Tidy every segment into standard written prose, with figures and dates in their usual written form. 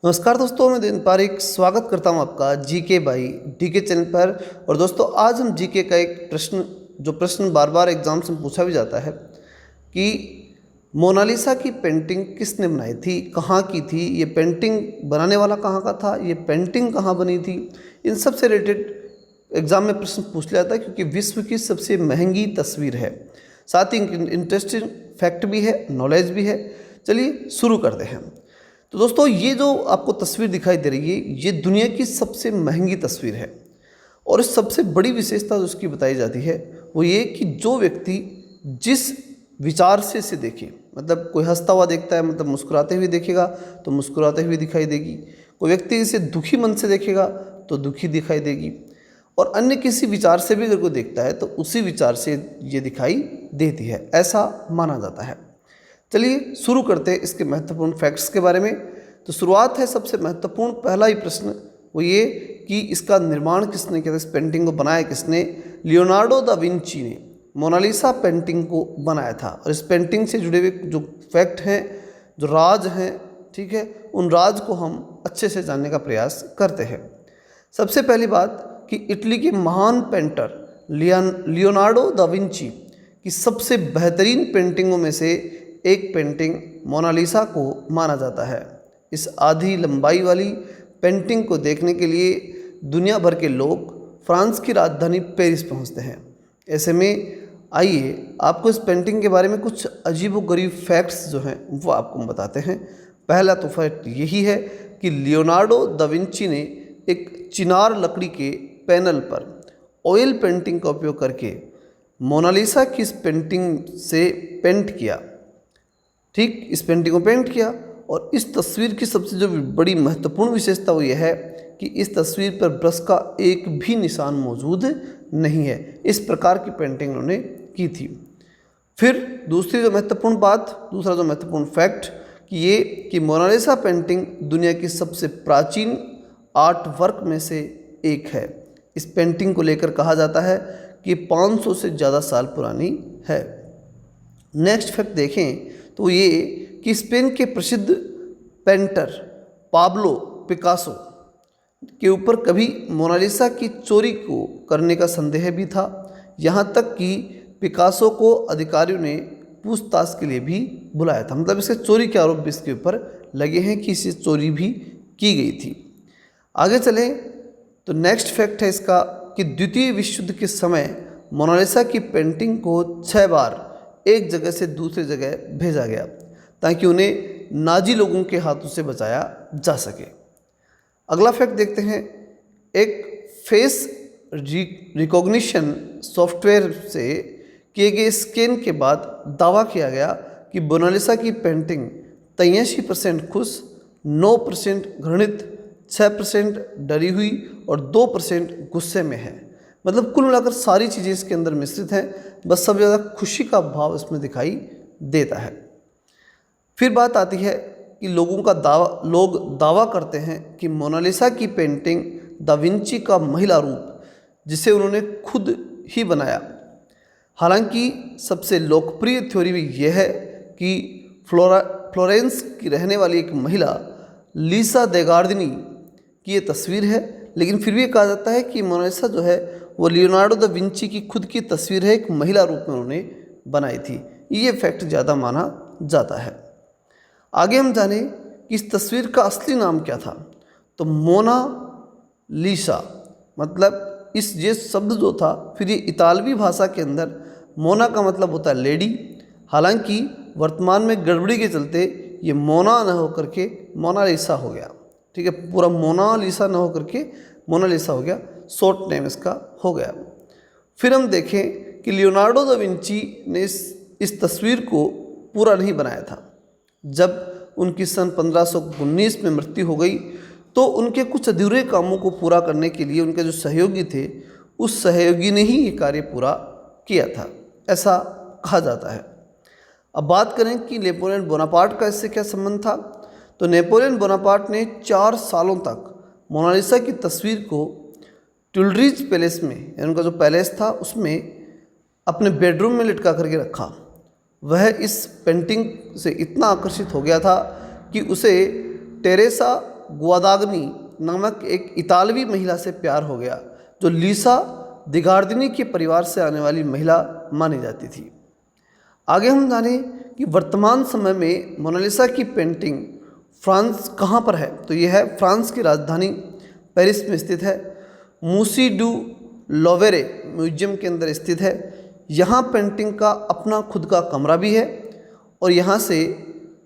नमस्कार दोस्तों, मैं दिन पारिक स्वागत करता हूं आपका जीके बाई डीके चैनल पर। और दोस्तों, आज हम जीके का एक प्रश्न बार बार एग्जाम्स में पूछा भी जाता है कि मोनालिसा की पेंटिंग किसने बनाई थी, कहाँ की थी, ये पेंटिंग बनाने वाला कहाँ का था, ये पेंटिंग कहाँ बनी थी। इन सब से रिलेटेड एग्ज़ाम में प्रश्न पूछ लिया जाता है क्योंकि विश्व की सबसे महंगी तस्वीर है। साथ ही इंटरेस्टिंग फैक्ट भी है, नॉलेज भी है। चलिए शुरू करते हैं। तो दोस्तों, ये जो आपको तस्वीर दिखाई दे रही है, ये दुनिया की सबसे महंगी तस्वीर है। और इस सबसे बड़ी विशेषता जो उसकी बताई जाती है वो ये कि जो व्यक्ति जिस विचार से इसे देखे, मतलब कोई हंसता हुआ देखता है मतलब मुस्कुराते हुए देखेगा तो मुस्कुराते हुए दिखाई देगी, कोई व्यक्ति इसे दुखी मन से देखेगा तो दुखी दिखाई देगी, और अन्य किसी विचार से भी अगर कोई देखता है तो उसी विचार से ये दिखाई देती है, ऐसा माना जाता है। चलिए शुरू करते हैं इसके महत्वपूर्ण फैक्ट्स के बारे में। तो शुरुआत है सबसे महत्वपूर्ण, पहला ही प्रश्न वो ये कि इसका निर्माण किसने किया था, इस पेंटिंग को बनाया किसने। लियोनार्डो दा विंची ने मोनालिसा पेंटिंग को बनाया था। और इस पेंटिंग से जुड़े हुए जो फैक्ट हैं, जो राज हैं, ठीक है, उन राज को हम अच्छे से जानने का प्रयास करते हैं। सबसे पहली बात कि इटली के महान पेंटर लियोनार्डो दा विंची की सबसे बेहतरीन पेंटिंगों में से एक पेंटिंग मोनालिसा को माना जाता है। इस आधी लंबाई वाली पेंटिंग को देखने के लिए दुनिया भर के लोग फ्रांस की राजधानी पेरिस पहुंचते हैं। ऐसे में आइए आपको इस पेंटिंग के बारे में कुछ अजीबोगरीब फैक्ट्स जो हैं वो आपको बताते हैं। पहला तो फैक्ट यही है कि लियोनार्डो दा विंची ने एक चिनार लकड़ी के पैनल पर ऑयल पेंटिंग का उपयोग करके मोनालिसा की इस पेंटिंग से पेंट किया। ठीक, इस पेंटिंग को पेंट किया। और इस तस्वीर की सबसे जो बड़ी महत्वपूर्ण विशेषता वो यह है कि इस तस्वीर पर ब्रश का एक भी निशान मौजूद नहीं है। इस प्रकार की पेंटिंग उन्होंने की थी। फिर दूसरा जो महत्वपूर्ण फैक्ट कि ये कि मोनालिसा पेंटिंग दुनिया की सबसे प्राचीन आर्ट वर्क में से एक है। इस पेंटिंग को लेकर कहा जाता है कि 500 से ज़्यादा साल पुरानी है। नेक्स्ट फैक्ट देखें तो ये कि स्पेन के प्रसिद्ध पेंटर पाब्लो पिकासो के ऊपर कभी मोनालिसा की चोरी को करने का संदेह भी था। यहाँ तक कि पिकासो को अधिकारियों ने पूछताछ के लिए भी बुलाया था, मतलब इसके चोरी के आरोप भी इसके ऊपर लगे हैं कि इसे चोरी भी की गई थी। आगे चलें तो नेक्स्ट फैक्ट है इसका कि द्वितीय विश्व युद्ध के समय मोनालिसा की पेंटिंग को 6 बार एक जगह से दूसरी जगह भेजा गया ताकि उन्हें नाजी लोगों के हाथों से बचाया जा सके। अगला फैक्ट देखते हैं। एक फेस रिकॉग्निशन सॉफ्टवेयर से किए गए स्कैन के बाद दावा किया गया कि मोनालिसा की पेंटिंग 83% खुश, 9% घृणित, 6% डरी हुई और 2% गुस्से में है। मतलब कुल मिलाकर सारी चीज़ें इसके अंदर मिश्रित हैं, बस सबसे ज़्यादा खुशी का भाव इसमें दिखाई देता है। फिर बात आती है कि लोग दावा करते हैं कि मोनालिसा की पेंटिंग दा विंची का महिला रूप जिसे उन्होंने खुद ही बनाया। हालांकि सबसे लोकप्रिय थ्योरी भी यह है कि फ्लोरेंस की रहने वाली एक महिला लीसा देगार्दिनी की ये तस्वीर है, लेकिन फिर भी कहा जाता है कि मोनालिसा जो है वो लियोनार्डो दा विंची की खुद की तस्वीर है, एक महिला रूप में उन्होंने बनाई थी। ये फैक्ट ज़्यादा माना जाता है। आगे हम जाने कि इस तस्वीर का असली नाम क्या था। तो मोना लीसा, मतलब ये शब्द जो था, फिर ये इतालवी भाषा के अंदर मोना का मतलब होता है लेडी। हालांकि वर्तमान में गड़बड़ी के चलते ये मोना न होकर के मोनालिसा हो गया। ठीक है, पूरा मोनालिसा न होकर के मोनालिसा हो गया, शॉर्ट नेम इसका हो गया। फिर हम देखें कि लियोनार्डो दा विंची ने इस तस्वीर को पूरा नहीं बनाया था। जब उनकी सन 1519 में मृत्यु हो गई तो उनके कुछ अधूरे कामों को पूरा करने के लिए उनके जो सहयोगी थे, उस सहयोगी ने ही ये कार्य पूरा किया था, ऐसा कहा जाता है। अब बात करें कि नेपोलियन बोनापार्ट का इससे क्या संबंध था। तो नेपोलियन बोनापार्ट ने 4 सालों तक मोनालिसा की तस्वीर को ट्यूलरीज पैलेस में, उनका जो पैलेस था उसमें अपने बेडरूम में लटका करके रखा। वह इस पेंटिंग से इतना आकर्षित हो गया था कि उसे टेरेसा गुआदाग्नी नामक एक इतालवी महिला से प्यार हो गया, जो लीसा दिगार्दिनी के परिवार से आने वाली महिला मानी जाती थी। आगे हम जानें कि वर्तमान समय में मोनालिसा की पेंटिंग फ्रांस कहाँ पर है, तो यह है फ्रांस की राजधानी पेरिस में स्थित है। मूसी डू लोवेरे म्यूजियम के अंदर स्थित है। यहाँ पेंटिंग का अपना खुद का कमरा भी है और यहाँ से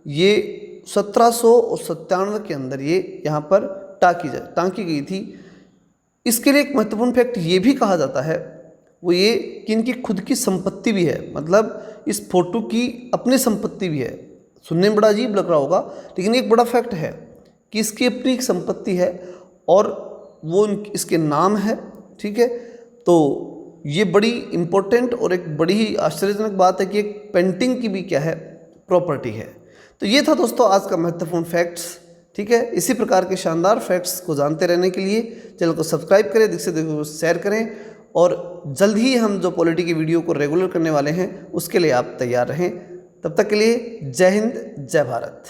ये 1797 के अंदर ये यहाँ पर टाँकी गई थी। इसके लिए एक महत्वपूर्ण फैक्ट ये भी कहा जाता है, वो ये कि इनकी खुद की संपत्ति भी है, मतलब इस फोटो की अपनी संपत्ति भी है। सुनने में बड़ा अजीब लग रहा होगा, लेकिन एक बड़ा फैक्ट है कि इसकी अपनी एक संपत्ति है और वो इसके नाम है। ठीक है, तो ये बड़ी इम्पोर्टेंट और एक बड़ी ही आश्चर्यजनक बात है कि एक पेंटिंग की भी क्या है, प्रॉपर्टी है। तो ये था दोस्तों आज का महत्वपूर्ण फैक्ट्स। ठीक है, इसी प्रकार के शानदार फैक्ट्स को जानते रहने के लिए चैनल को सब्सक्राइब करें, दिख से देखो शेयर करें और जल्द ही हम जो पॉलिटी की वीडियो को रेगुलर करने वाले हैं उसके लिए आप तैयार रहें। तब तक के लिए जय हिंद, जय भारत।